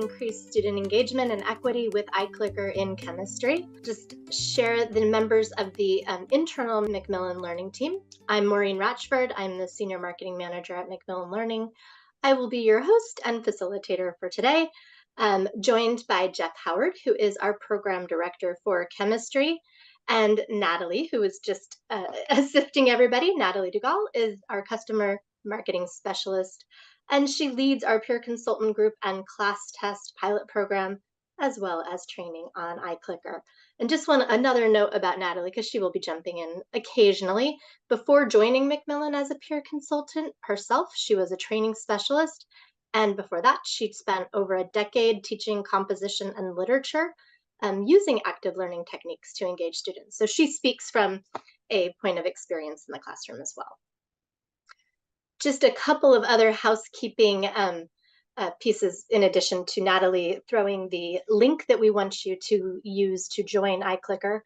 increase student engagement and equity with iClicker in chemistry. Just share the members of the internal Macmillan Learning team. I'm Maureen Ratchford. I'm the Senior Marketing Manager at Macmillan Learning. I will be your host and facilitator for today, joined by Jeff Howard, who is our Program Director for Chemistry, and Natalie, who is just assisting everybody. Natalie DeGaulle is our Customer Marketing Specialist, and she leads our peer consultant group and class test pilot program, as well as training on iClicker. And just another note about Natalie, because she will be jumping in occasionally. Before joining Macmillan as a peer consultant herself, she was a training specialist. And before that, she'd spent over a decade teaching composition and literature, using active learning techniques to engage students. So she speaks from a point of experience in the classroom as well. Just a couple of other housekeeping pieces in addition to Natalie throwing the link that we want you to use to join iClicker.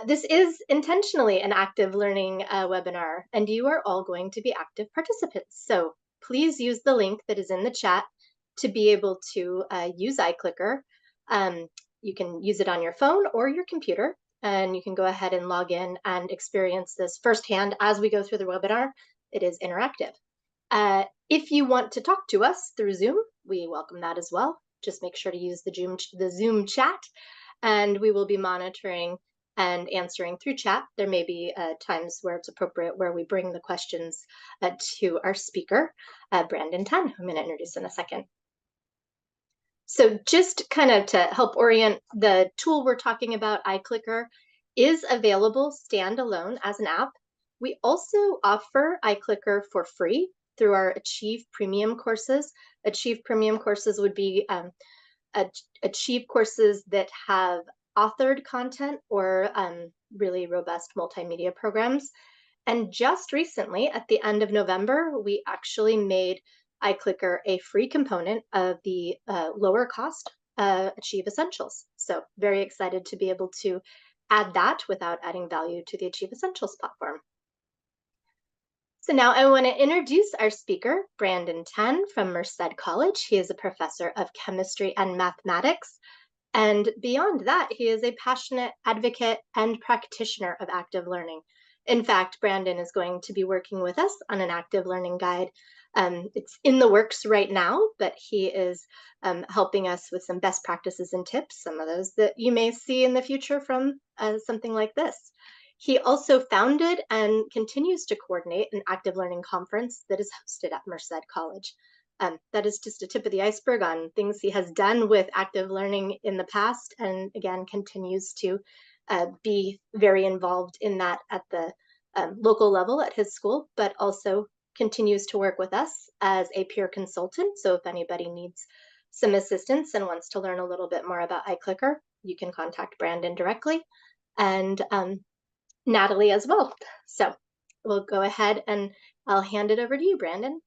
This is intentionally an active learning webinar, and you are all going to be active participants. So please use the link that is in the chat to be able to use iClicker. You can use it on your phone or your computer, and you can go ahead and log in and experience this firsthand as we go through the webinar. It is interactive. If you want to talk to us through Zoom, we welcome that as well. Just make sure to use the Zoom chat, and we will be monitoring and answering through chat. There may be times where it's appropriate where we bring the questions to our speaker, Brandon Tan, who I'm going to introduce in a second. So just kind of to help orient, the tool we're talking about, iClicker, is available standalone as an app. We also offer iClicker for free through our Achieve Premium courses. Achieve Premium courses would be Achieve courses that have authored content or really robust multimedia programs. And just recently, at the end of November, we actually made iClicker a free component of the lower cost Achieve Essentials. So very excited to be able to add that without adding value to the Achieve Essentials platform. So now I want to introduce our speaker, Brandon Tan from Merced College. He is a professor of chemistry and mathematics. And beyond that, he is a passionate advocate and practitioner of active learning. In fact, Brandon is going to be working with us on an active learning guide. It's in the works right now, but he is helping us with some best practices and tips, some of those that you may see in the future from something like this. He also founded and continues to coordinate an active learning conference that is hosted at Merced College. That is just a tip of the iceberg on things he has done with active learning in the past, and again, continues to be very involved in that at the local level at his school, but also continues to work with us as a peer consultant. So if anybody needs some assistance and wants to learn a little bit more about iClicker, you can contact Brandon directly, and Natalie as well. So we'll go ahead and I'll hand it over to you, Brandon.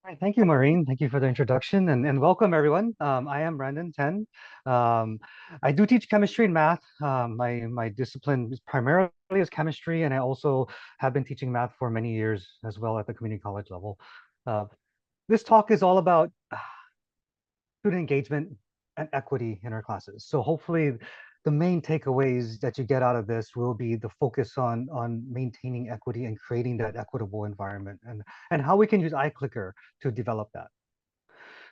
All right, thank you, Maureen. Thank you for the introduction, and welcome everyone. I am Brandon Tan. I do teach chemistry and math. My discipline is primarily is chemistry, and I also have been teaching math for many years as well at the community college level. This talk is all about student engagement and equity in our classes. So hopefully the main takeaways that you get out of this will be the focus on maintaining equity and creating that equitable environment, and how we can use iClicker to develop that.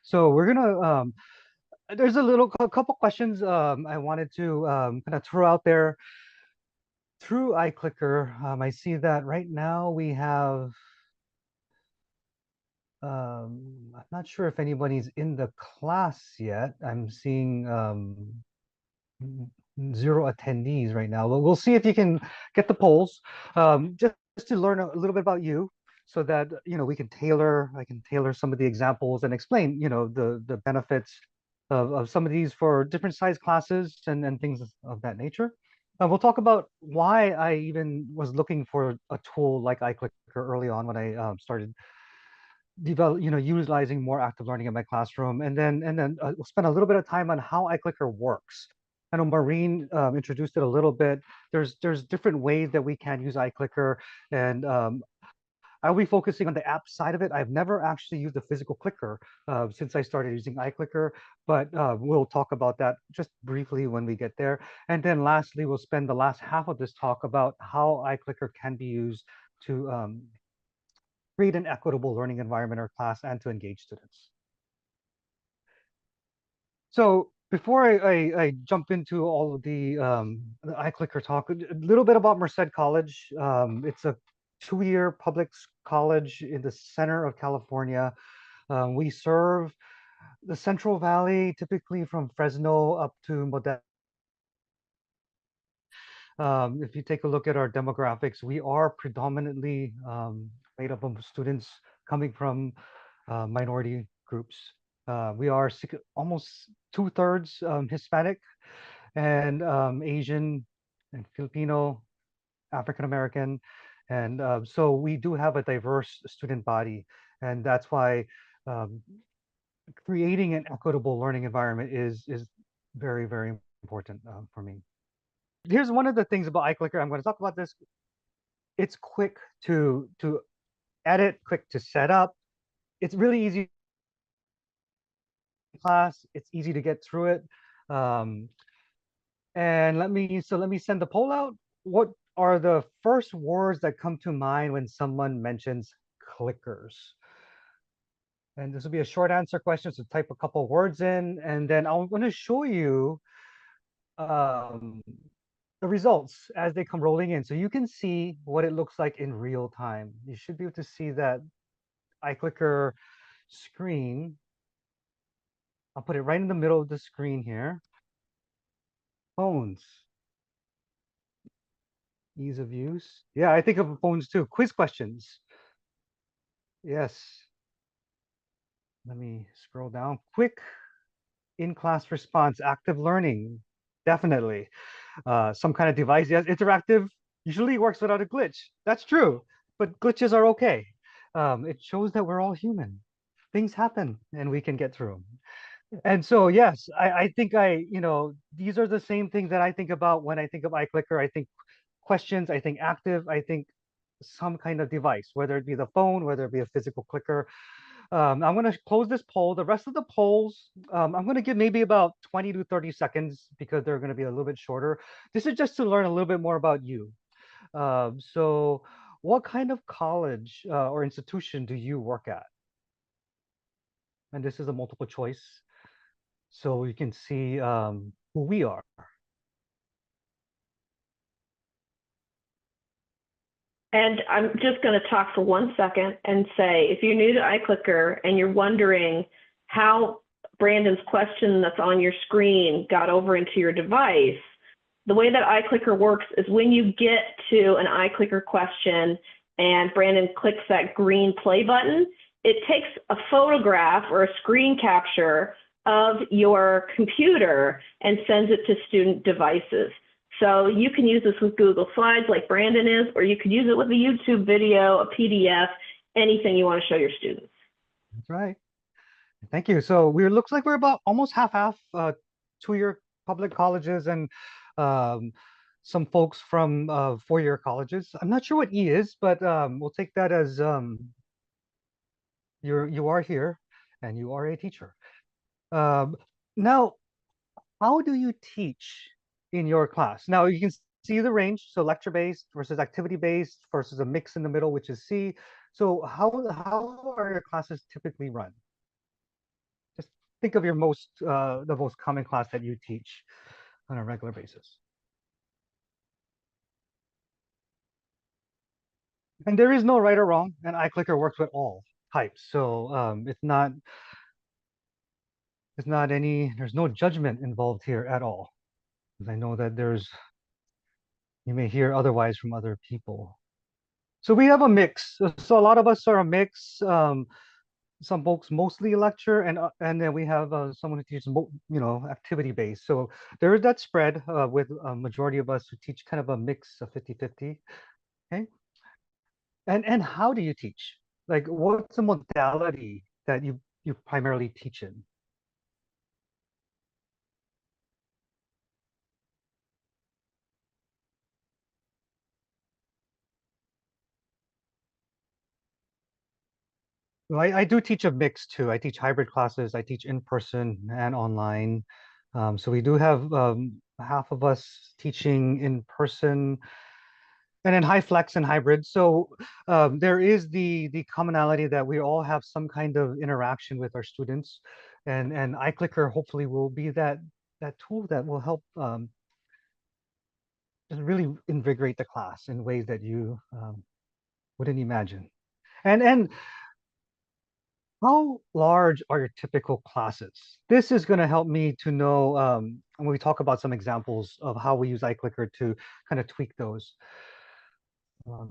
So we're gonna there's a couple questions I wanted to kind of throw out there through iClicker. I see that right now we have I'm not sure if anybody's in the class yet. I'm seeing 0 attendees right now. We'll see if you can get the polls, just to learn a little bit about you, so that I can tailor some of the examples and explain the benefits of some of these for different size classes and things of that nature. We'll talk about why I even was looking for a tool like iClicker early on when I started utilizing more active learning in my classroom, and then we'll spend a little bit of time on how iClicker works. I know Maureen introduced it a little bit. There's different ways that we can use iClicker, and I'll be focusing on the app side of it. I've never actually used a physical clicker since I started using iClicker, but we'll talk about that just briefly when we get there. And then lastly, we'll spend the last half of this talk about how iClicker can be used to create an equitable learning environment or class and to engage students. So before I jump into all of the iClicker talk, a little bit about Merced College. It's a 2-year public college in the center of California. We serve the Central Valley, typically from Fresno up to Modesto. If you take a look at our demographics, we are predominantly made up of students coming from minority groups. We are almost 2/3 Hispanic and Asian and Filipino, African American. And so we do have a diverse student body. And that's why um, creating an equitable learning environment is very, very important for me. Here's one of the things about iClicker. I'm going to talk about this. It's quick to edit, quick to set up. It's really easy class. It's easy to get through it. And let me send the poll out. What are the first words that come to mind when someone mentions clickers? And this will be a short answer question, so type a couple words in, and then I'm going to show you the results as they come rolling in, so you can see what it looks like in real time. You should be able to see that iClicker screen. I'll put it right in the middle of the screen here. Phones. Ease of use. Yeah, I think of phones too. Quiz questions. Yes. Let me scroll down. Quick in-class response, active learning. Definitely. Some kind of device. Yes, interactive usually works without a glitch. That's true, but glitches are okay. It shows that we're all human. Things happen and we can get through them. And so, yes, I think these are the same things that I think about when I think of iClicker. I think questions, I think active, I think some kind of device, whether it be the phone, whether it be a physical clicker. I'm going to close this poll. The rest of the polls, I'm going to give maybe about 20 to 30 seconds because they're going to be a little bit shorter. This is just to learn a little bit more about you. So what kind of college or institution do you work at? And this is a multiple choice. So you can see who we are. And I'm just going to talk for 1 second and say, if you're new to iClicker and you're wondering how Brandon's question that's on your screen got over into your device, the way that iClicker works is when you get to an iClicker question and Brandon clicks that green play button, it takes a photograph or a screen capture of your computer and sends it to student devices. So you can use this with Google Slides like Brandon is, or you could use it with a YouTube video, a PDF, anything you want to show your students. That's right. Thank you. So looks like we're about almost half-half, 2-year public colleges and some folks from 4-year colleges. I'm not sure what E is, but we'll take that as you are here and you are a teacher. Now, how do you teach in your class? Now you can see the range, so lecture-based versus activity-based versus a mix in the middle, which is C. So how are your classes typically run? Just think of your the most common class that you teach on a regular basis. And there is no right or wrong, and iClicker works with all types. So there's no judgment involved here at all. Because I know that you may hear otherwise from other people. So we have a mix. So a lot of us are a mix. Some folks mostly lecture, and then we have someone who teaches activity based. So there is that spread with a majority of us who teach kind of a mix of 50-50. Okay. And how do you teach? Like, what's the modality that you primarily teach in? Well, I do teach a mix too. I teach hybrid classes. I teach in person and online. So we do have half of us teaching in person and then high flex and hybrid. So there is the commonality that we all have some kind of interaction with our students, and iClicker hopefully will be that tool that will help just really invigorate the class in ways that you wouldn't imagine. And how large are your typical classes? This is going to help me to know when we talk about some examples of how we use iClicker to kind of tweak those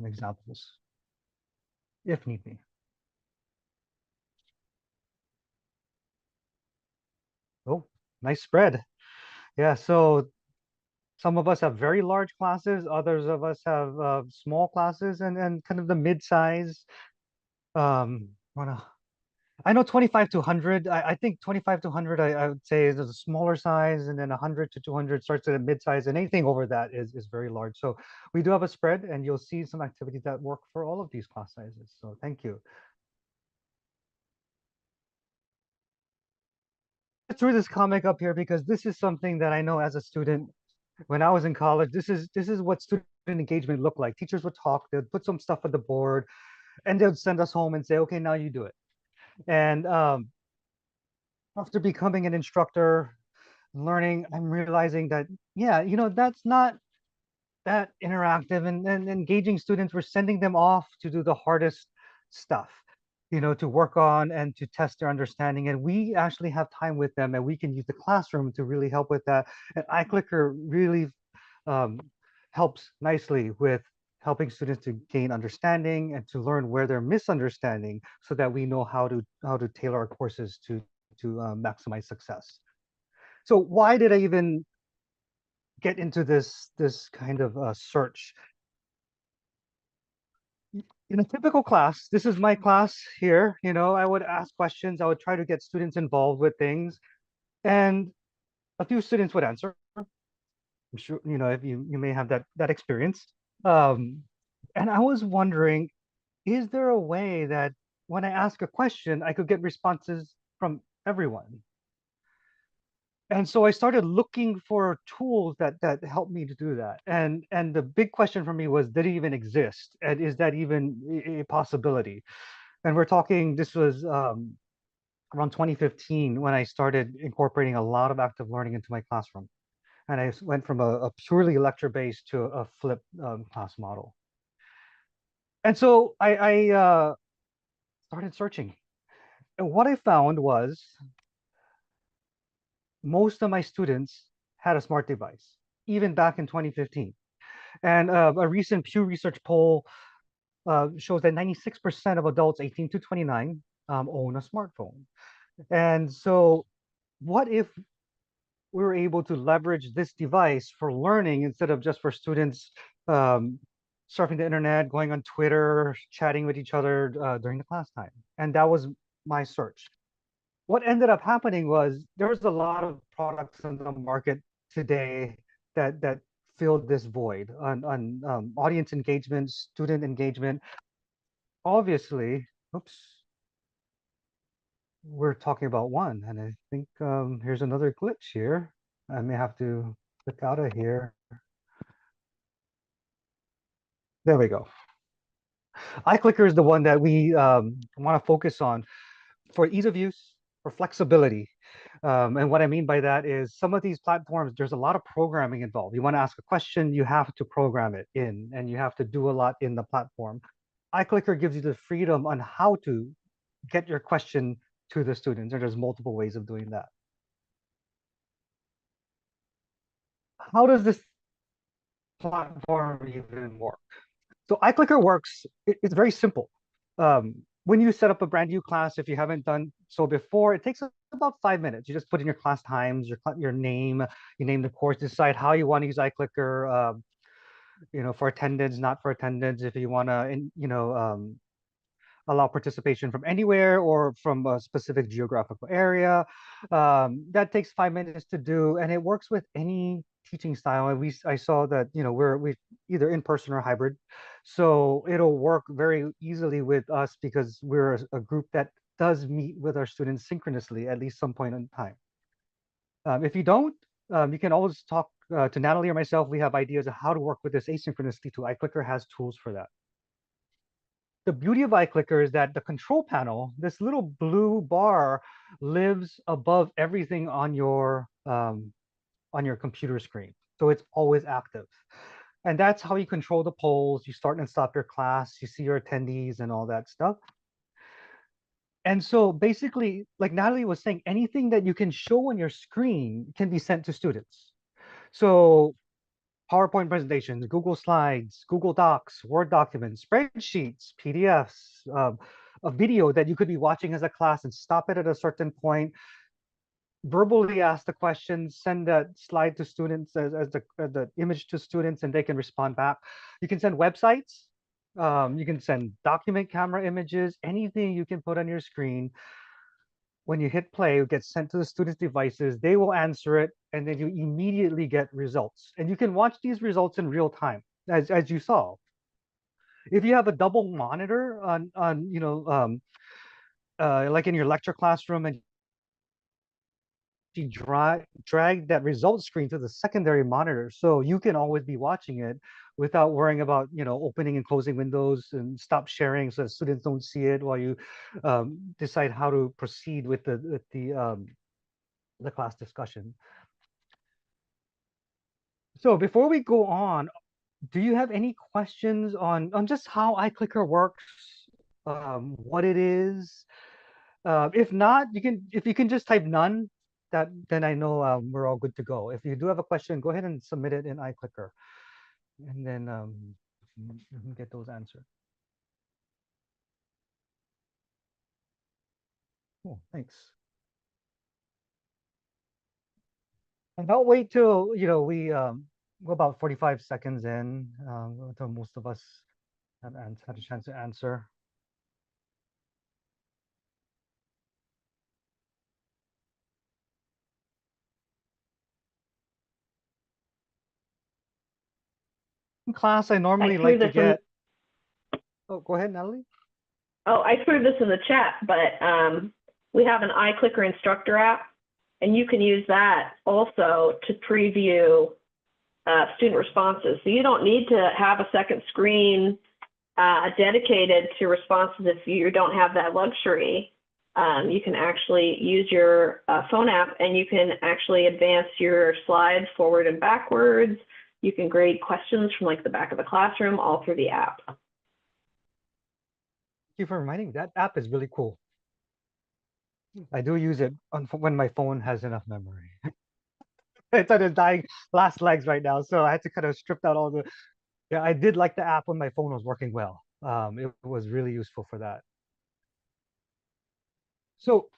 examples, if need be. Oh, nice spread. Yeah, so some of us have very large classes, others of us have small classes and kind of the mid-size. Wanna I know 25 to 100. I think 25 to 100, I would say is a smaller size, and then 100 to 200 starts at a mid-size, and anything over that is very large. So we do have a spread, and you'll see some activities that work for all of these class sizes. So thank you. I threw this comic up here because this is something that I know as a student when I was in college. This is what student engagement looked like. Teachers would talk, they'd put some stuff on the board, and they'd send us home and say, okay, now you do it. And after becoming an instructor, learning, I'm realizing that, yeah, that's not that interactive and engaging students. We're sending them off to do the hardest stuff, to work on and to test their understanding. And we actually have time with them, and we can use the classroom to really help with that. And iClicker really um, helps nicely with helping students to gain understanding and to learn where they're misunderstanding, so that we know how to tailor our courses to maximize success. So why did I even get into this kind of search? In a typical class, this is my class here, I would ask questions, I would try to get students involved with things, and a few students would answer. I'm sure, if you may have that experience. Um, and I was wondering, is there a way that when I ask a question, I could get responses from everyone? And so I started looking for tools that helped me to do that. And the big question for me was, did it even exist? And is that even a possibility? And we're talking, this was around 2015 when I started incorporating a lot of active learning into my classroom. And I went from a purely lecture-based to a flipped class model. And so I started searching. And what I found was most of my students had a smart device, even back in 2015. And a recent Pew Research poll shows that 96% of adults 18 to 29 own a smartphone. And so what if we were able to leverage this device for learning instead of just for students um, surfing the internet, going on Twitter, chatting with each other during the class time? And that was my search. What ended up happening was there was a lot of products in the market today that filled this void on audience engagement, student engagement. Obviously, oops, we're talking about one, and I think here's another glitch here. I may have to click out of here. There we go. iClicker is the one that we want to focus on for ease of use, for flexibility. And what I mean by that is some of these platforms, there's a lot of programming involved. You want to ask a question, you have to program it in, and you have to do a lot in the platform. iClicker gives you the freedom on how to get your question to the students, and there's multiple ways of doing that. How does this platform even work? So iClicker works, it's very simple. When you set up a brand new class, if you haven't done so before, it takes about 5 minutes. You just put in your class times, your name, you name the course, decide how you want to use iClicker, for attendance, not for attendance, if you want to, allow participation from anywhere or from a specific geographical area. That takes 5 minutes to do, and it works with any teaching style. And I saw that we either in person or hybrid. So it'll work very easily with us because we're a group that does meet with our students synchronously at least some point in time. If you don't, you can always talk to Natalie or myself. We have ideas of how to work with this asynchronously too. iClicker has tools for that. The beauty of iClicker is that the control panel, this little blue bar, lives above everything on your computer screen. So it's always active. And that's how you control the polls. You start and stop your class, you see your attendees and all that stuff. And so basically, like Natalie was saying, anything that you can show on your screen can be sent to students. So PowerPoint presentations, Google Slides, Google Docs, Word documents, spreadsheets, PDFs, a video that you could be watching as a class and stop it at a certain point, verbally ask the questions, send that slide to students as the image to students, and they can respond back. You can send websites. You can send document camera images, anything you can put on your screen. When you hit play, it gets sent to the students' devices. They will answer it, and then you immediately get results. And you can watch these results in real time, as you saw. If you have a double monitor on like in your lecture classroom, and you drag that result screen to the secondary monitor, so you can always be watching it without worrying about opening and closing windows, and stop sharing so that students don't see it while you decide how to proceed with the class discussion. So before we go on, do you have any questions on just how iClicker works, what it is? If not, if you can just type none, then I know we're all good to go. If you do have a question, go ahead and submit it in iClicker, and then we can get those answered. Cool, thanks. And I'll wait till we go about 45 seconds in, until most of us have had a chance to answer. In class, I normally like to get. Oh, go ahead, Natalie. Oh, I threw this in the chat, but we have an iClicker instructor app, and you can use that also to preview student responses. So you don't need to have a second screen dedicated to responses if you don't have that luxury. You can actually use your phone app, and you can actually advance your slides forward and backwards. You can grade questions from like the back of the classroom all through the app. Thank you for reminding me. That app is really cool. I do use it when my phone has enough memory. It's on its dying last legs right now, so I had to kind of strip out all the. Yeah, I did like the app when my phone was working well. It was really useful for that. So,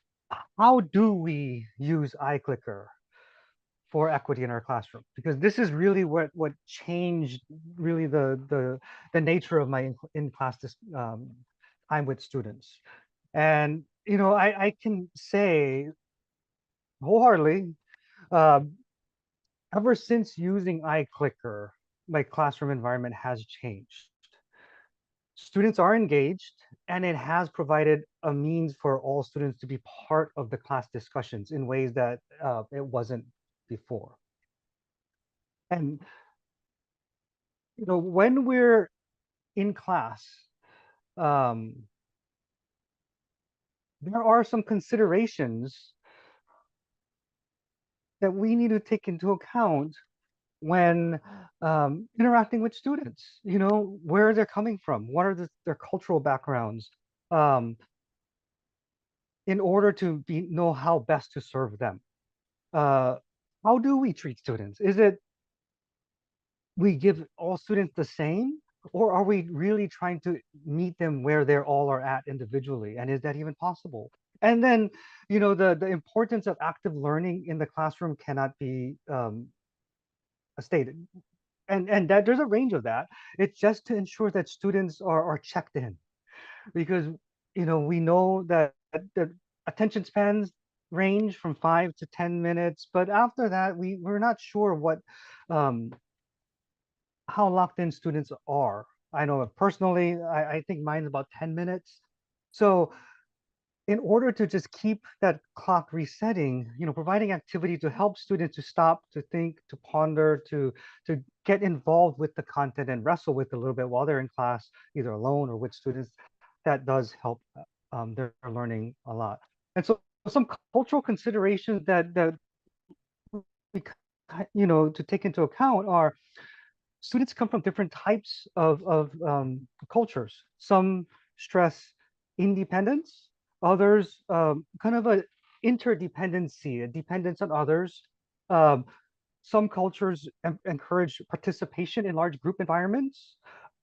how do we use iClicker for equity in our classroom? Because this is really what changed really the nature of my in-class time with students. And I can say wholeheartedly, ever since using iClicker, my classroom environment has changed. Students are engaged, and it has provided a means for all students to be part of the class discussions in ways that it wasn't before. And when we're in class, there are some considerations that we need to take into account when interacting with students. Where they're coming from, what are their cultural backgrounds, in order to know how best to serve them. How do we treat students? Is it we give all students the same, or are we really trying to meet them where they all are at individually? And is that even possible? And then, the importance of active learning in the classroom cannot be stated. And that there's a range of that. It's just to ensure that students are checked in, because we know that the attention spans range from 5 to 10 minutes, but after that we're not sure what how locked in students are. I know personally, I think mine's about 10 minutes. So in order to just keep that clock resetting, providing activity to help students to stop, to think, to ponder, to get involved with the content and wrestle with it a little bit while they're in class, either alone or with students, that does help their learning a lot. And so some cultural considerations that we, to take into account are students come from different types of cultures. Some stress independence, others kind of a interdependency, a dependence on others. Um, some cultures encourage participation in large group environments.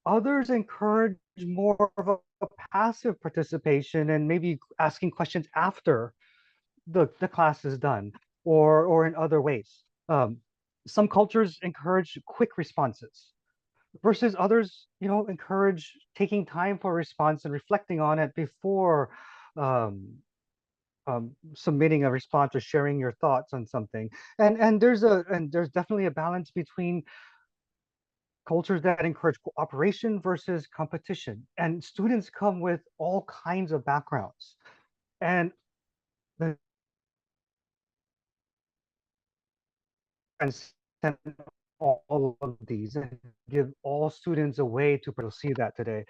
Others encourage more of a passive participation and maybe asking questions after the class is done or in other ways. Some cultures encourage quick responses versus others, encourage taking time for a response and reflecting on it before um, submitting a response or sharing your thoughts on something. And there's definitely a balance between cultures that encourage cooperation versus competition. And students come with all kinds of backgrounds. And the and send all of these and give all students a way to see that today.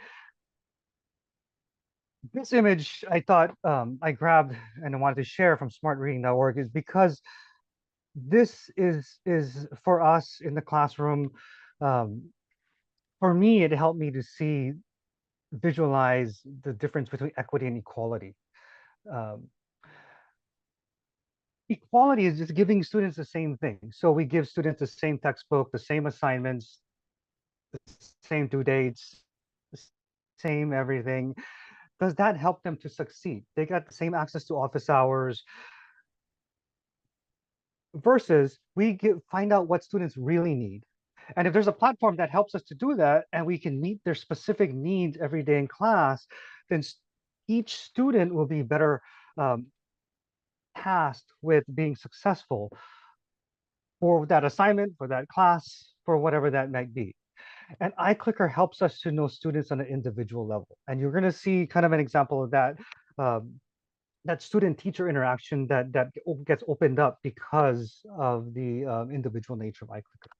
This image I thought I grabbed and I wanted to share from smartreading.org is because this is for us in the classroom. Um, for me, it helped me to visualize the difference between equity and equality. Um, Equality is just giving students the same thing. So we give students the same textbook, the same assignments, the same due dates, the same everything. Does that help them to succeed? They got the same access to office hours versus find out what students really need. And if there's a platform that helps us to do that and we can meet their specific needs every day in class, then each student will be better tasked with being successful for that assignment, for that class, for whatever that might be. And iClicker helps us to know students on an individual level. And you're going to see kind of an example of that, that student-teacher interaction that gets opened up because of the individual nature of iClicker.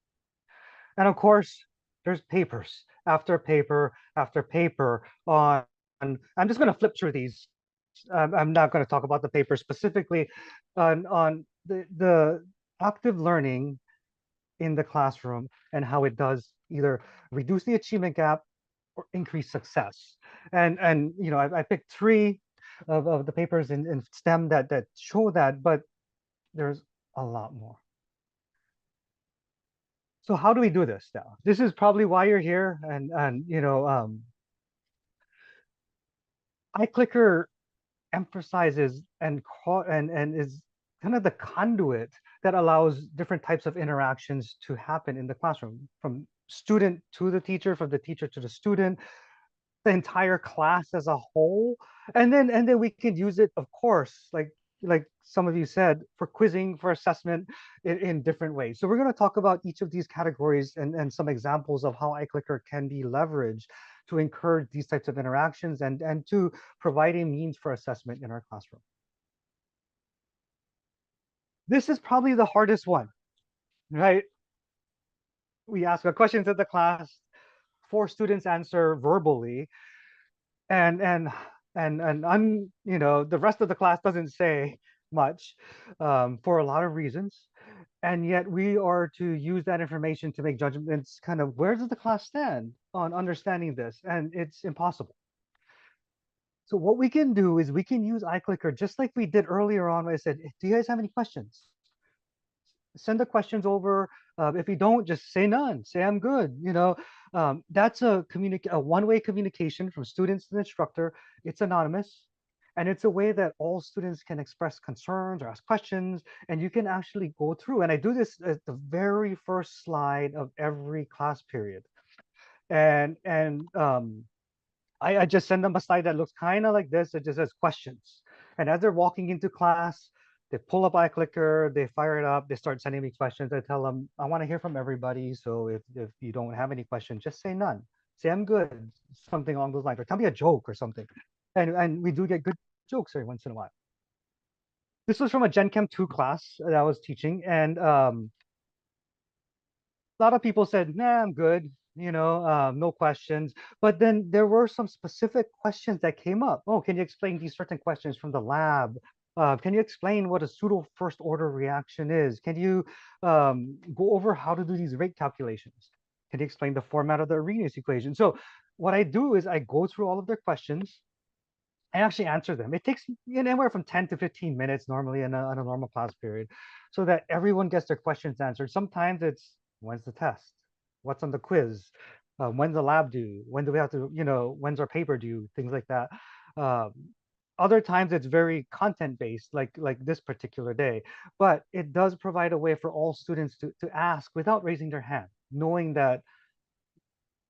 And of course, there's papers after paper after paper on, I'm just going to flip through these. I'm not going to talk about the paper specifically on the active learning in the classroom and how it does either reduce the achievement gap or increase success. And I picked three of the papers in STEM that show that, but there's a lot more. So how do we do this now? This is probably why you're here, and iClicker emphasizes and is kind of the conduit that allows different types of interactions to happen in the classroom, from student to the teacher, from the teacher to the student, the entire class as a whole. And then we can use it, of course, like some of you said, for quizzing, for assessment in different ways. So we're going to talk about each of these categories and some examples of how iClicker can be leveraged to encourage these types of interactions and to provide a means for assessment in our classroom. This is probably the hardest one, right? We ask a question to the class, 4 students answer verbally, and the rest of the class doesn't say much for a lot of reasons, and yet we are to use that information to make judgments. Kind of, where does the class stand on understanding this? And it's impossible. So what we can do is we can use iClicker just like we did earlier on when I said, do you guys have any questions? Send the questions over. If you don't, just say none. Say I'm good. That's a one-way communication from students to the instructor. It's anonymous, and it's a way that all students can express concerns or ask questions, and you can actually go through. And I do this at the very first slide of every class period, and I just send them a slide that looks kind of like this. It just says questions, and as they're walking into class, they pull up iClicker, they fire it up, they start sending me questions. I tell them, I want to hear from everybody. So if you don't have any questions, just say none. say I'm good, something along those lines, or tell me a joke or something. And we do get good jokes every once in a while. This was from a Gen Chem 2 class that I was teaching, and a lot of people said, nah, I'm good, no questions. But then there were some specific questions that came up. Oh, can you explain these certain questions from the lab? Can you explain what a pseudo first order reaction is? Can you go over how to do these rate calculations? Can you explain the format of the Arrhenius equation? So what I do is I go through all of their questions. I actually answer them. It takes anywhere from 10 to 15 minutes normally in a normal class period, so that everyone gets their questions answered. Sometimes it's, when's the test? What's on the quiz? When's the lab due? When do we have to, when's our paper due? Things like that. Um, Other times it's very content based, like this particular day, but it does provide a way for all students to ask without raising their hand, knowing that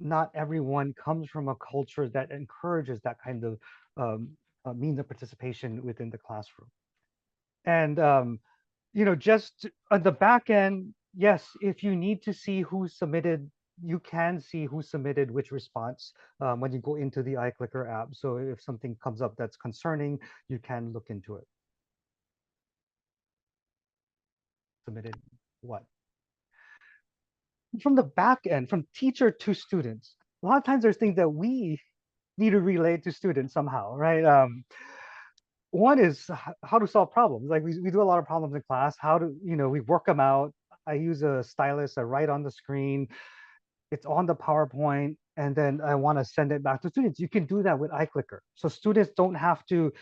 not everyone comes from a culture that encourages that kind of means of participation within the classroom. And just on the back end, yes, if you need to see who submitted, you can see who submitted which response when you go into the iClicker app. So if something comes up that's concerning, you can look into it. Submitted what? From the back end, from teacher to students, a lot of times there's things that we need to relay to students somehow, right? One is how to solve problems. Like we do a lot of problems in class. How to, we work them out. I use a stylus, I write on the screen, it's on the PowerPoint, and then I want to send it back to students. You can do that with iClicker. So students don't have to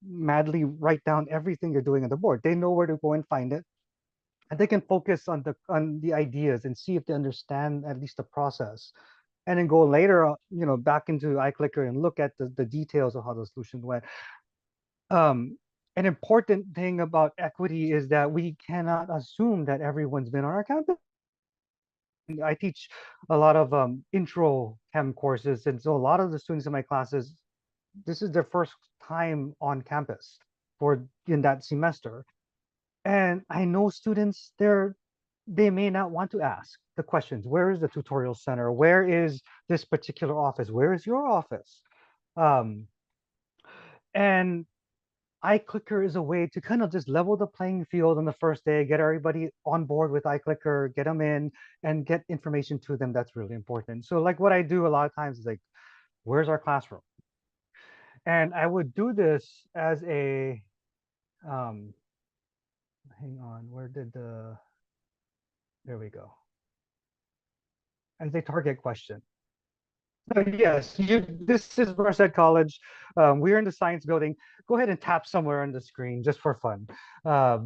madly write down everything you're doing on the board. They know where to go and find it. And they can focus on the ideas and see if they understand at least the process. And then go later, back into iClicker and look at the details of how the solution went. An important thing about equity is that we cannot assume that everyone's been on our campus. I teach a lot of intro chem courses, and so a lot of the students in my classes, this is their first time on campus in that semester. And I know students, they may not want to ask the questions. Where is the tutorial center? Where is this particular office? Where is your office? And iClicker is a way to kind of just level the playing field on the first day, get everybody on board with iClicker, get them in, and get information to them that's really important. So like what I do a lot of times is like, where's our classroom? And I would do this as a, hang on, there we go. As a target question. So yes, this is Merced College. We're in the science building. Go ahead and tap somewhere on the screen just for fun. I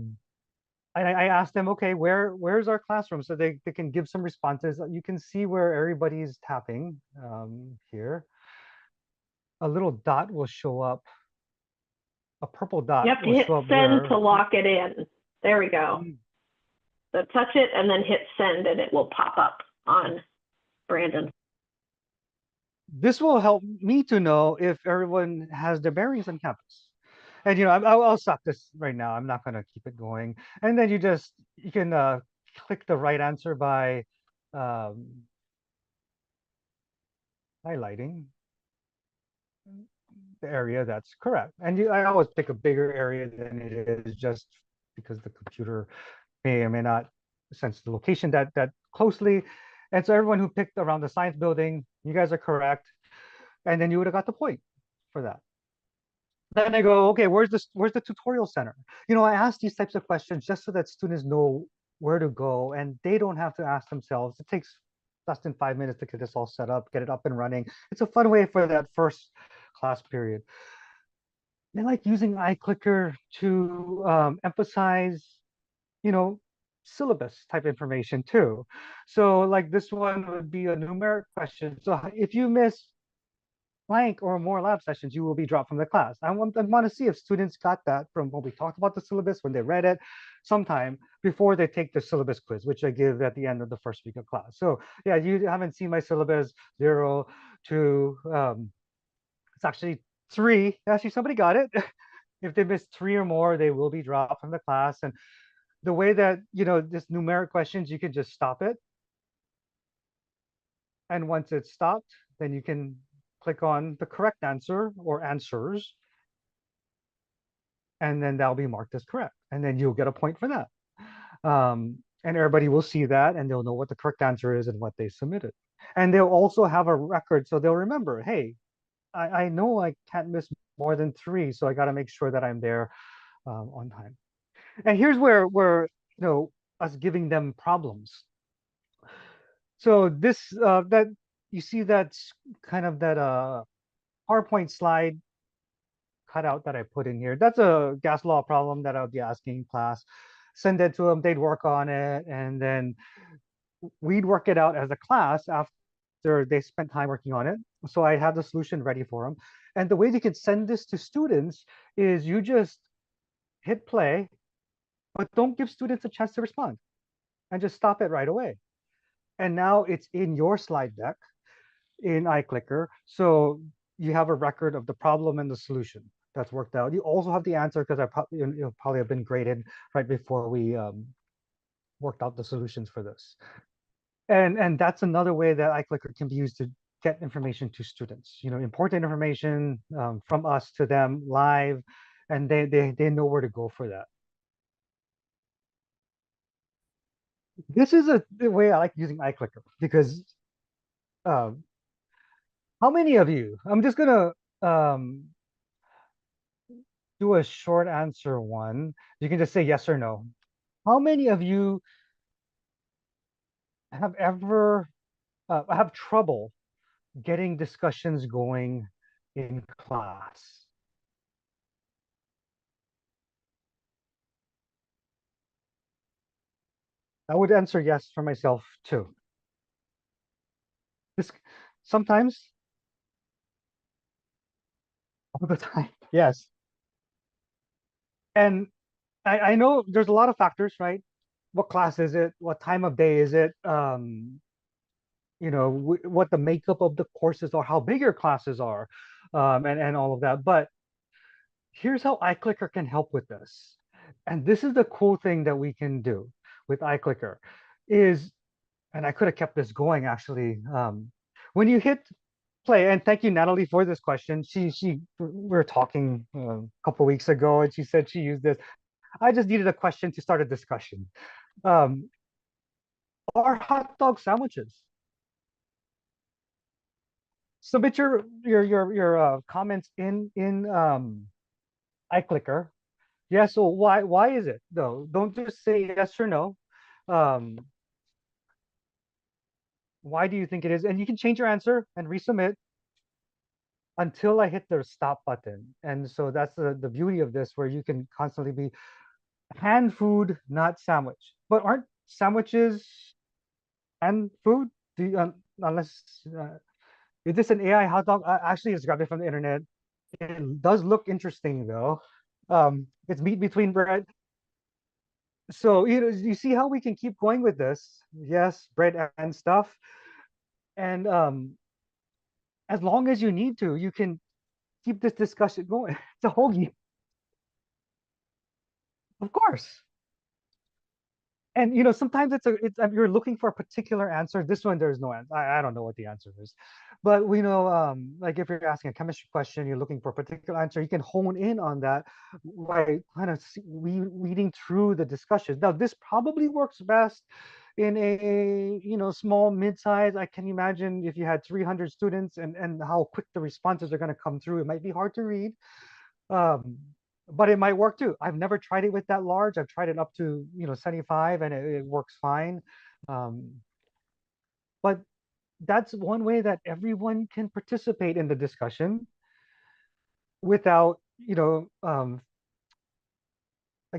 asked them, okay, where's our classroom? So they can give some responses. You can see where everybody's tapping here. A little dot will show up. A purple dot. You have to hit send to lock it in. There we go. So touch it and then hit send and it will pop up on Brandon. This will help me to know if everyone has their bearings on campus. And I'll stop this right now. I'm not going to keep it going. And then you can click the right answer by highlighting the area that's correct. And I always pick a bigger area than it is, just because the computer may or may not sense the location that closely. And so everyone who picked around the science building, you guys are correct. And then you would have got the point for that. Then I go, okay, where's the tutorial center? I ask these types of questions just so that students know where to go and they don't have to ask themselves. It takes less than 5 minutes to get this all set up, get it up and running. It's a fun way for that first class period. They like using iClicker to emphasize, syllabus type information too. So like this one would be a numeric question. So if you miss blank or more lab sessions, you will be dropped from the class. I want to see if students got that from when we talked about the syllabus, when they read it sometime before they take the syllabus quiz, which I give at the end of the first week of class. So yeah, you haven't seen my syllabus 0 to, it's actually 3. Actually, somebody got it. If they missed 3 or more, they will be dropped from the class. And the way that, this numeric questions, you can just stop it. And once it's stopped, then you can click on the correct answer or answers, and then that'll be marked as correct. And then you'll get a point for that. And everybody will see that and they'll know what the correct answer is and what they submitted. And they'll also have a record, so they'll remember, hey, I know I can't miss more than 3, so I got to make sure that I'm there on time. And here's where us giving them problems. So this that you see that's kind of that PowerPoint slide cutout that I put in here. That's a gas law problem that I would be asking class. Send it to them, they'd work on it, and then we'd work it out as a class after they spent time working on it. So I have the solution ready for them. And the way they can send this to students is you just hit play, but don't give students a chance to respond and just stop it right away. And now it's in your slide deck in iClicker. So you have a record of the problem and the solution that's worked out. You also have the answer because I probably have been graded right before we worked out the solutions for this. And that's another way that iClicker can be used to get information to students. Important information from us to them live, and they know where to go for that. This is the way I like using iClicker because how many of you? I'm just gonna do a short answer one. You can just say yes or no. How many of you have ever have trouble getting discussions going in class? I would answer yes for myself too. This sometimes, all the time, yes. And I know there's a lot of factors, right? What class is it? What time of day is it? What the makeup of the courses are, how big your classes are, and all of that. But here's how iClicker can help with this. And this is the cool thing that we can do with iClicker is, and I could have kept this going actually. When you hit play, and thank you, Natalie, for this question. We were talking a couple weeks ago, and she said she used this. I just needed a question to start a discussion. Are hot dog sandwiches? Submit your comments in iClicker. Yeah, so why is it though? Don't just say yes or no. Why do you think it is? And you can change your answer and resubmit until I hit the stop button. And so that's the beauty of this, where you can constantly be hand food, not sandwich. But aren't sandwiches hand food? Do you, unless is this an AI hot dog? I actually just grabbed it from the internet. It does look interesting though. It's meat between bread. So you see how we can keep going with this. Yes, bread and stuff. And as long as you need to, you can keep this discussion going. It's a hoagie. Of course. And sometimes it's you're looking for a particular answer. This one there's no answer. I don't know what the answer is, but we know like if you're asking a chemistry question, you're looking for a particular answer, you can hone in on that by kind of reading through the discussions. Now this probably works best in a small mid-size. I can imagine if you had 300 students and how quick the responses are going to come through, it might be hard to read. But it might work too. I've never tried it with that large. I've tried it up to 75 and it works fine. But that's one way that everyone can participate in the discussion without I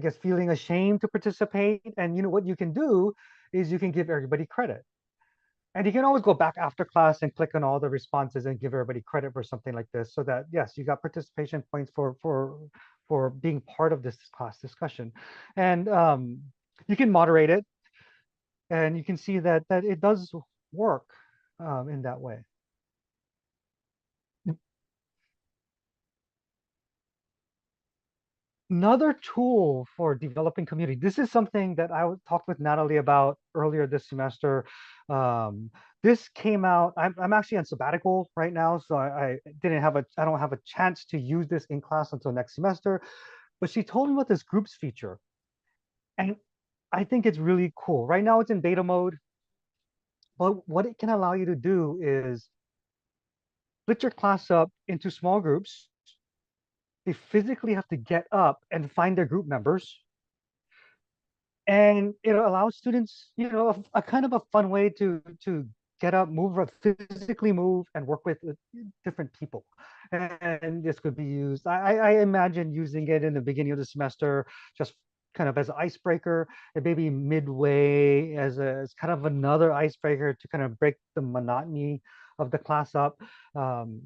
guess feeling ashamed to participate. And what you can do is you can give everybody credit. And you can always go back after class and click on all the responses and give everybody credit for something like this, so that yes, you got participation points for being part of this class discussion. And you can moderate it, and you can see that it does work in that way. Another tool for developing community. This is something that I talked with Natalie about earlier this semester. This came out, I'm actually on sabbatical right now, so I don't have a chance to use this in class until next semester. But she told me about this groups feature. And I think it's really cool. Right now it's in beta mode, but what it can allow you to do is split your class up into small groups. They physically have to get up and find their group members. And it allows students, a kind of a fun way to get up, move, physically move, and work with different people. And this could be used. I imagine using it in the beginning of the semester, just kind of as an icebreaker, and maybe midway as kind of another icebreaker to kind of break the monotony of the class up. Um,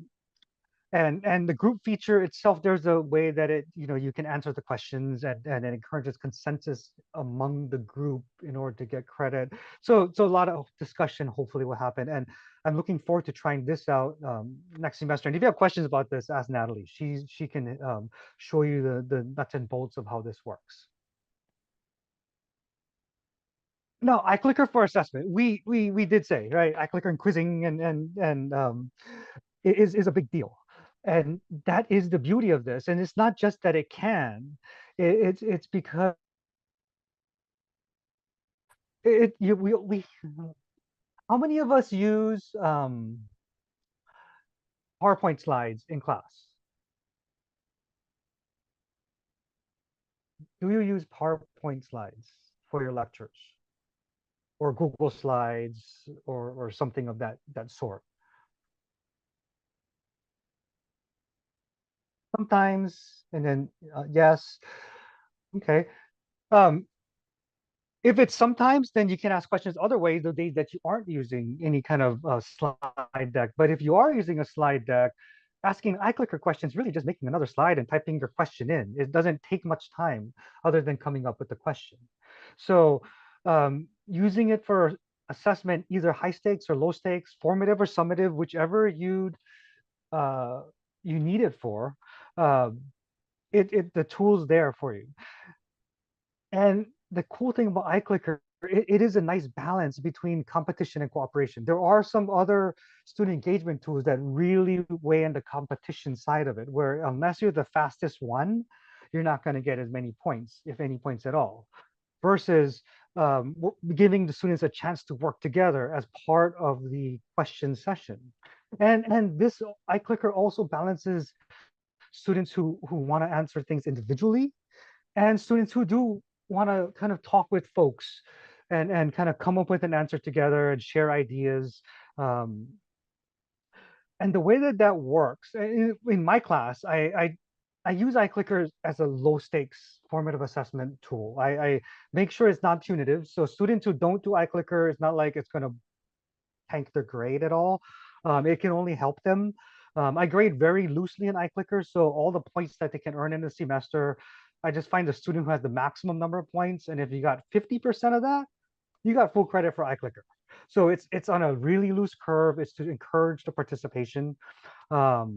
and the group feature itself, there's a way that you can answer the questions, and it encourages consensus among the group in order to get credit. So a lot of discussion hopefully will happen, and I'm looking forward to trying this out next semester. And if you have questions about this, ask Natalie. She can show you the nuts and bolts of how this works. No, iClicker for assessment. We did say, right, iClicker and quizzing and is a big deal. And that is the beauty of this. And it's not just that it can, it's because we how many of us use PowerPoint slides in class? Do you use PowerPoint slides for your lectures, or Google Slides, or something of that sort? Sometimes, and then yes. Okay. If it's sometimes, then you can ask questions other ways, the days that you aren't using any kind of slide deck. But if you are using a slide deck, asking iClicker questions, really just making another slide and typing your question in. It doesn't take much time other than coming up with the question. So using it for assessment, either high stakes or low stakes, formative or summative, whichever you need it for, the tool's there for you. And the cool thing about iClicker, it is a nice balance between competition and cooperation. There are some other student engagement tools that really weigh in the competition side of it, where unless you're the fastest one, you're not going to get as many points, if any points at all, versus giving the students a chance to work together as part of the question session. And this iClicker also balances students who want to answer things individually and students who do want to kind of talk with folks and kind of come up with an answer together and share ideas. And the way that works in my class, I use iClicker as a low stakes formative assessment tool. I make sure it's not punitive. So students who don't do iClicker, it's not like it's going to tank their grade at all. It can only help them. I grade very loosely in iClicker, so all the points that they can earn in a semester, I just find the student who has the maximum number of points, and if you got 50% of that, you got full credit for iClicker. So it's on a really loose curve. It's to encourage the participation. I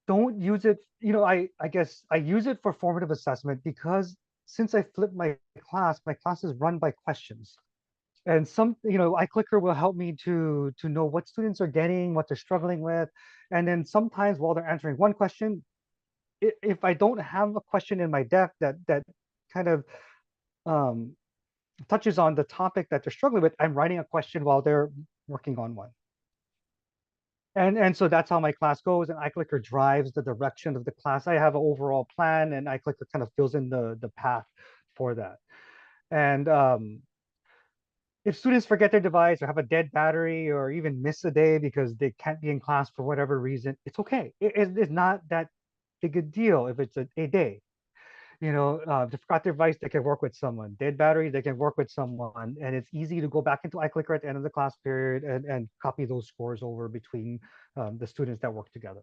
don't use it, I guess I use it for formative assessment because since I flipped my class is run by questions. And iClicker will help me to know what students are getting, what they're struggling with. And then sometimes while they're answering one question, if I don't have a question in my deck that kind of touches on the topic that they're struggling with, I'm writing a question while they're working on one. And so that's how my class goes, and iClicker drives the direction of the class. I have an overall plan, and iClicker kind of fills in the path for that. And if students forget their device or have a dead battery or even miss a day because they can't be in class for whatever reason, it's okay. It's not that big a deal if it's a day. They forgot their device, they can work with someone. Dead battery, they can work with someone. And it's easy to go back into iClicker at the end of the class period and copy those scores over between the students that work together.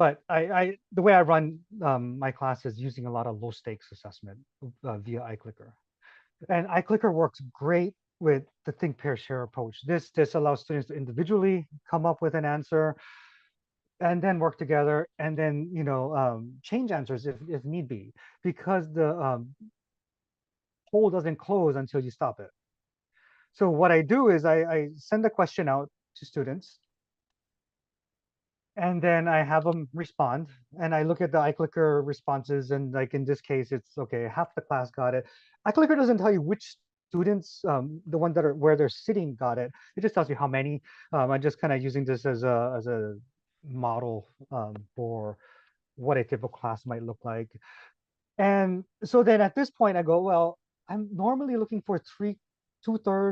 But the way I run my class is using a lot of low stakes assessment via iClicker. And iClicker works great with the think, pair, share approach. This allows students to individually come up with an answer and then work together and then, change answers if need be, because the poll doesn't close until you stop it. So what I do is I send a question out to students, and then I have them respond, and I look at the iClicker responses, and like in this case, it's okay, half the class got it. iClicker doesn't tell you which students, the ones that are where they're sitting got it. It just tells you how many. I'm just kind of using this as a model for what a typical class might look like. And so then at this point, I go, well, I'm normally looking for 2/3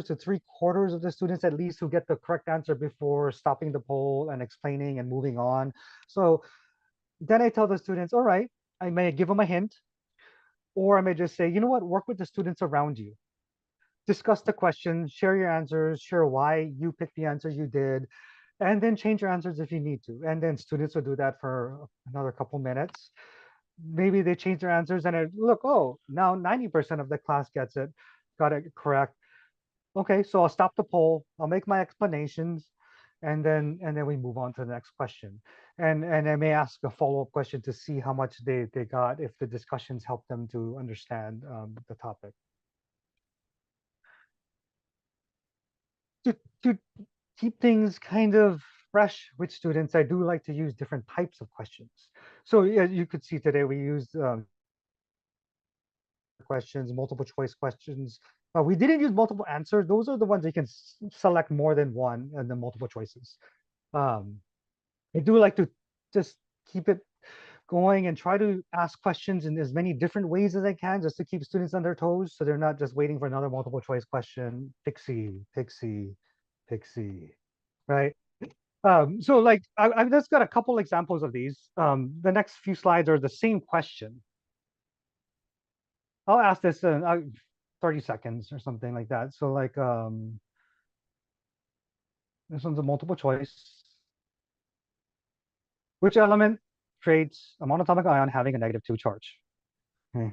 to 3/4 of the students at least who get the correct answer before stopping the poll and explaining and moving on. So then I tell the students, all right, I may give them a hint, or I may just say, you know what, work with the students around you. Discuss the question, share your answers, share why you picked the answer you did, and then change your answers if you need to. And then students will do that for another couple minutes. Maybe they change their answers and look, oh, now 90% of the class gets it, got it correct. Okay, so I'll stop the poll, I'll make my explanations, and then we move on to the next question. And I may ask a follow-up question to see how much they got if the discussions help them to understand the topic. To keep things kind of fresh with students, I do like to use different types of questions. So as you could see today, we used questions, multiple choice questions. We didn't use multiple answers. Those are the ones you can select more than one and the multiple choices. I do like to just keep it going and try to ask questions in as many different ways as I can, just to keep students on their toes, so they're not just waiting for another multiple choice question. Pixie, Pixie, Pixie, right? So like I've just got a couple examples of these. The next few slides are the same question. I'll ask this in 30 seconds or something like that. So like this one's a multiple choice. Which element creates a monatomic ion having a -2 charge? Okay.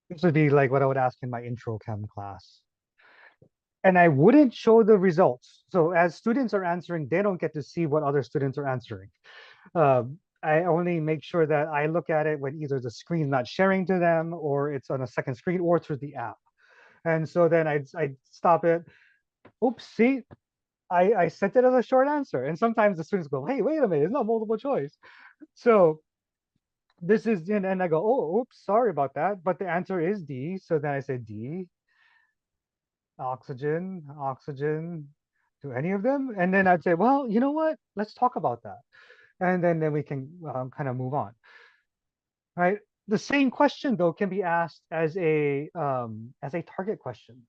This would be like what I would ask in my intro chem class. And I wouldn't show the results. So as students are answering, they don't get to see what other students are answering. I only make sure that I look at it when either the screen's not sharing to them, or it's on a second screen, or through the app. And so then I'd stop it. Oops, see, I sent it as a short answer. And sometimes the students go, hey, wait a minute, it's not multiple choice. So this is, and I go, oh, oops, sorry about that. But the answer is D. So then I say D, oxygen, oxygen, to any of them. And then I'd say, well, you know what? Let's talk about that. And then we can kind of move on. Right? The same question though can be asked as a target question.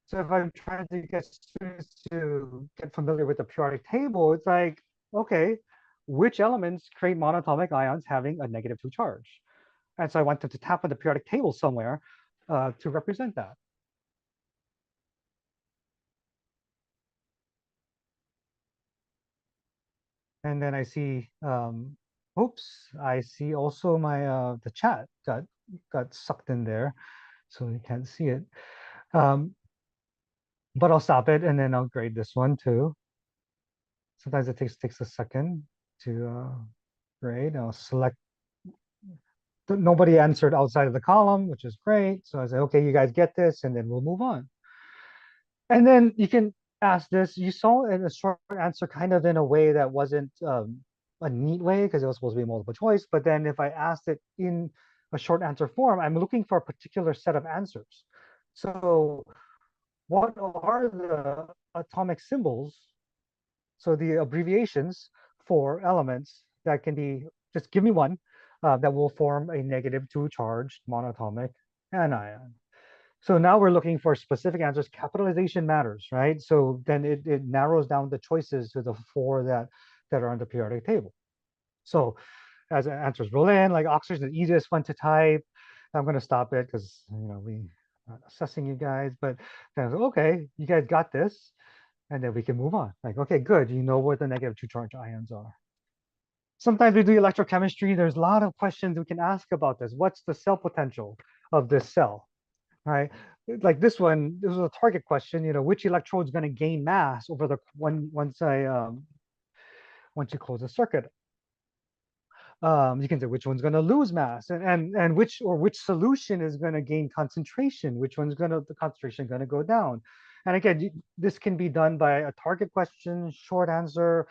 So if I'm trying to get students to get familiar with the periodic table, it's like, okay, which elements create monatomic ions having a -2 charge? And so I want them to tap on the periodic table somewhere to represent that. And then I see, oops, I see also my the chat got sucked in there, so you can't see it. But I'll stop it and then I'll grade this one too. Sometimes it takes a second to grade. I'll select. Nobody answered outside of the column, which is great. So I say, okay, you guys get this, and then we'll move on. And then you can ask this. You saw in a short answer kind of in a way that wasn't a neat way, because it was supposed to be multiple choice. But then if I asked it in a short answer form, I'm looking for a particular set of answers. So what are the atomic symbols? So the abbreviations for elements that can be, just give me one, that will form a -2 charged monatomic anion. So now we're looking for specific answers. Capitalization matters, right? So then it narrows down the choices to the 4 that are on the periodic table. So as answers roll in, like oxygen is the easiest one to type. I'm going to stop it because we are assessing you guys. But then okay, you guys got this, and then we can move on. Like, okay, good. You know what the -2 charge ions are. Sometimes we do electrochemistry. There's a lot of questions we can ask about this. What's the cell potential of this cell? Right? Like this one, this was a target question, which electrode is going to gain mass over the once you close the circuit. You can say which one's going to lose mass, and which solution is going to gain concentration, which one's going to the concentration going to go down. And again, this can be done by a target question, short answer,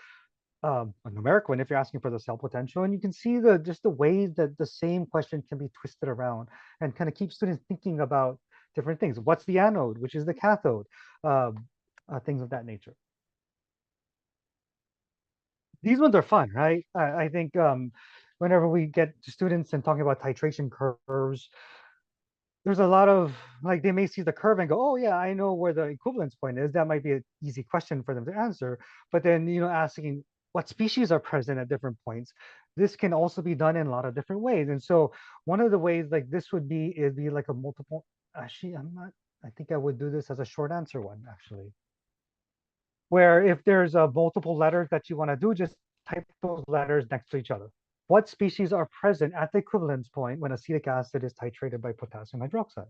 a numeric one if you're asking for the cell potential. And you can see just the way that the same question can be twisted around and kind of keep students thinking about different things. What's the anode? Which is the cathode? Things of that nature. These ones are fun, right? I think whenever we get to students and talking about titration curves, there's a lot of, like, they may see the curve and go, oh yeah, I know where the equivalence point is. That might be an easy question for them to answer. But then, asking what species are present at different points, this can also be done in a lot of different ways. And so one of the ways like this would be, it'd be like a multiple, actually, I think I would do this as a short answer one, actually, where if there's a multiple letters that you want to do, just type those letters next to each other. What species are present at the equivalence point when acetic acid is titrated by potassium hydroxide?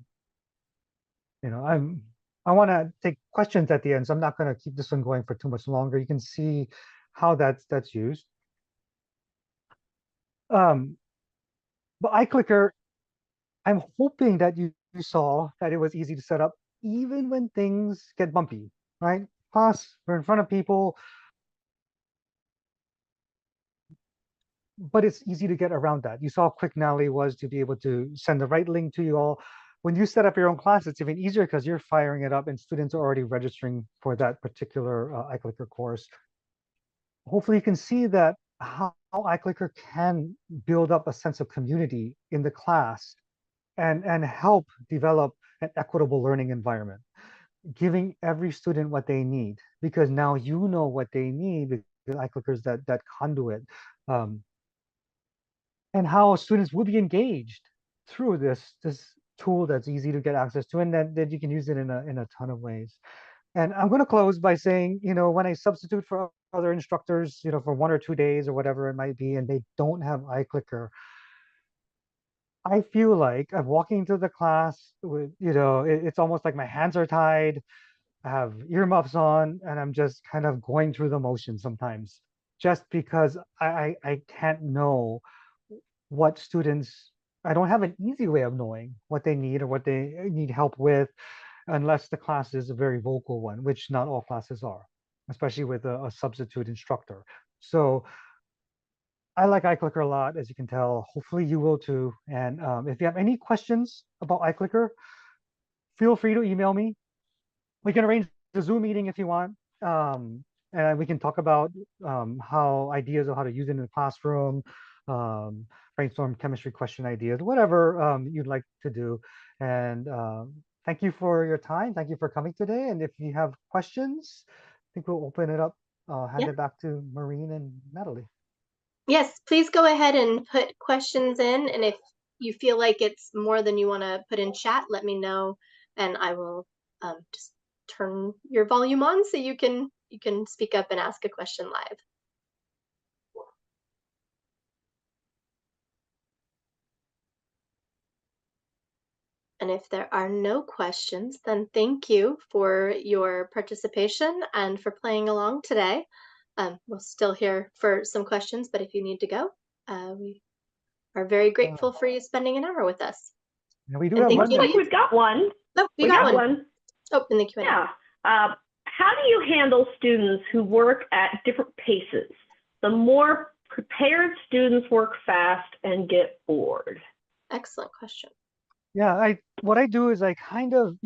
I want to take questions at the end, so I'm not going to keep this one going for too much longer. You can see how that's used. But iClicker, I'm hoping that you saw that it was easy to set up, even when things get bumpy, right? Class, we're in front of people, but it's easy to get around that. You saw how quick Natalie was to be able to send the right link to you all. When you set up your own class, it's even easier because you're firing it up and students are already registering for that particular iClicker course. Hopefully you can see that how iClicker can build up a sense of community in the class and help develop an equitable learning environment, giving every student what they need, because now you know what they need, because iClicker is that conduit. And how students will be engaged through this tool that's easy to get access to, and that you can use it in a ton of ways. And I'm going to close by saying, when I substitute for other instructors, for 1 or 2 days or whatever it might be, and they don't have iClicker, I feel like I'm walking into the class with, it's almost like my hands are tied, I have earmuffs on, and I'm just kind of going through the motions sometimes, just because I can't know what students, I don't have an easy way of knowing what they need or what they need help with, unless the class is a very vocal one, which not all classes are, especially with a substitute instructor. So I like iClicker a lot, as you can tell. Hopefully you will too. And if you have any questions about iClicker, feel free to email me. We can arrange a Zoom meeting if you want. And we can talk about how ideas of how to use it in the classroom, brainstorm chemistry question ideas, whatever you'd like to do. And thank you for your time. Thank you for coming today. And if you have questions, I think we'll open it up, hand it back to Maureen and Natalie. Yes, please go ahead and put questions in. And if you feel like it's more than you want to put in chat, let me know, and I will just turn your volume on so you can speak up and ask a question live. And if there are no questions, then thank you for your participation and for playing along today. We're still here for some questions, but if you need to go, we are very grateful for you spending an hour with us. And we do have one. Looks like we've got one. Oh, we got one. Oh, in the Q&A. Yeah. How do you handle students who work at different paces? The more prepared students work fast and get bored. Excellent question. Yeah, what I do is I kind of,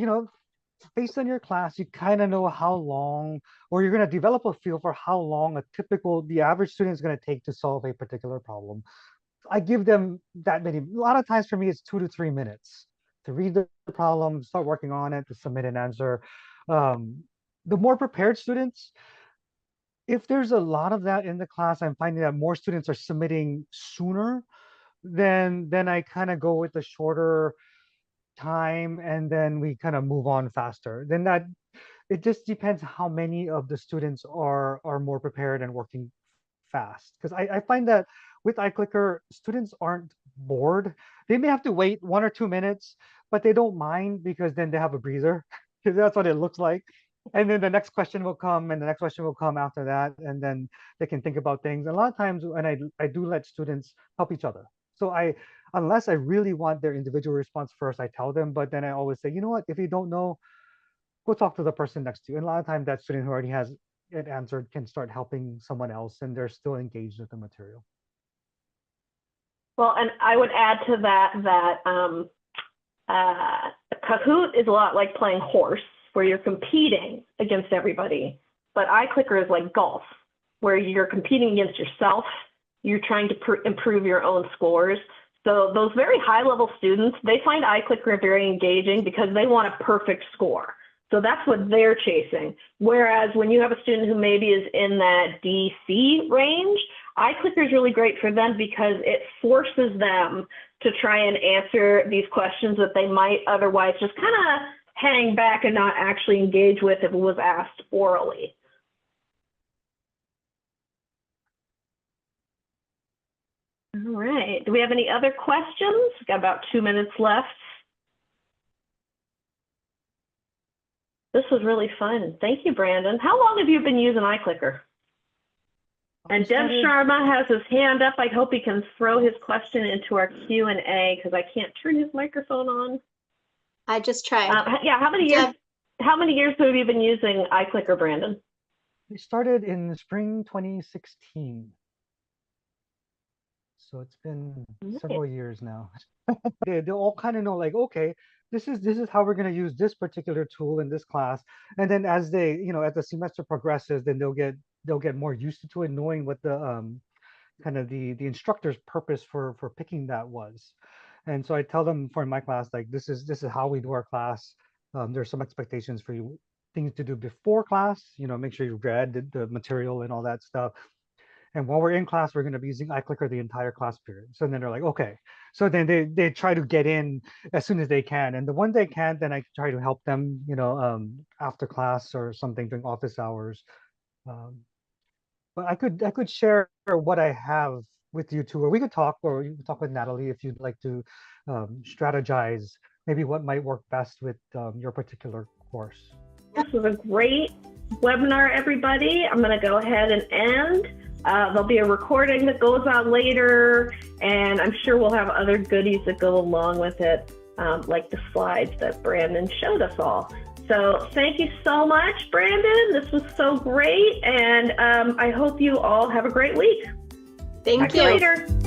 based on your class, you kind of know how long, or you're going to develop a feel for how long the average student is going to take to solve a particular problem. I give them that many. A lot of times for me, it's 2 to 3 minutes to read the problem, start working on it, to submit an answer. The more prepared students, if there's a lot of that in the class, I'm finding that more students are submitting sooner, then I kind of go with the shorter time, and then we kind of move on faster. Then it just depends how many of the students are more prepared and working fast. Because I find that with iClicker, students aren't bored. They may have to wait 1 or 2 minutes, but they don't mind, because then they have a breather, because that's what it looks like. And then the next question will come, and the next question will come after that, and then they can think about things. And a lot of times, when I do let students help each other. So unless I really want their individual response first, I tell them. But then I always say, you know what? If you don't know, go talk to the person next to you. And a lot of times, that student who already has it answered can start helping someone else, and they're still engaged with the material. Well, and I would add to that Kahoot is a lot like playing horse, where you're competing against everybody. But iClicker is like golf, where you're competing against yourself. You're trying to improve your own scores. So those very high-level students, they find iClicker very engaging because they want a perfect score. So that's what they're chasing. Whereas when you have a student who maybe is in that DC range, iClicker is really great for them because it forces them to try and answer these questions that they might otherwise just kind of hang back and not actually engage with if it was asked orally. All right, do we have any other questions? We've got about 2 minutes left. This was really fun. Thank you, Brandon. How long have you been using iClicker? And Deb Sharma has his hand up. I hope he can throw his question into our Q&A because I can't turn his microphone on. I just tried. Yeah, how many years have you been using iClicker, Brandon? We started in spring 2016. So it's been several years now. They all kind of know, like, okay, this is how we're going to use this particular tool in this class. And then as they, as the semester progresses, then they'll get more used to it, knowing what the kind of the instructor's purpose for picking that was. And so I tell them for my class, like, this is how we do our class. There's some expectations for you, things to do before class, make sure you read the material and all that stuff. And while we're in class, we're going to be using iClicker the entire class period. So then they're like, okay. So then they try to get in as soon as they can. And the ones they can't, then I try to help them, after class or something during office hours. But I could share what I have with you too, or we could talk, or you could talk with Natalie if you'd like to strategize maybe what might work best with your particular course. This was a great webinar, everybody. I'm going to go ahead and end. There'll be a recording that goes out later, and I'm sure we'll have other goodies that go along with it, like the slides that Brandon showed us all. So thank you so much, Brandon. This was so great, and I hope you all have a great week. Thank you. Talk to you later.